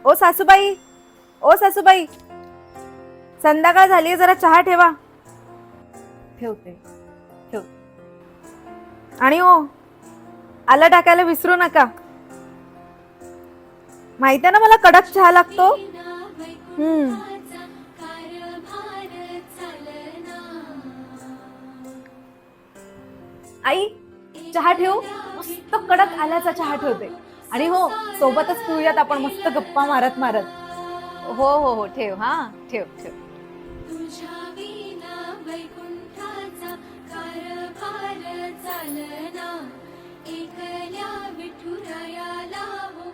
ओ सासूबाई, ओ सासूबाई, संध्याकाळ झाली, जरा चहा ठेवा. ठेवते, ठेव. आणि ओ, आलं टाकायला विसरू नका. माहिती आहे ना मला कडक चहा लागतो. आई, चहा ठेवू. मस्त कडक आल्याचा चहा ठेवते. आणि हो, सोबतच पिऊयात आपण मस्त गप्पा मारत मारत. हो हो हो, ठेव. हा, ठेव ठेव. तुझ्या विना वैकुंठाचा कारभार चालना, एकल्या विठुरायाला हो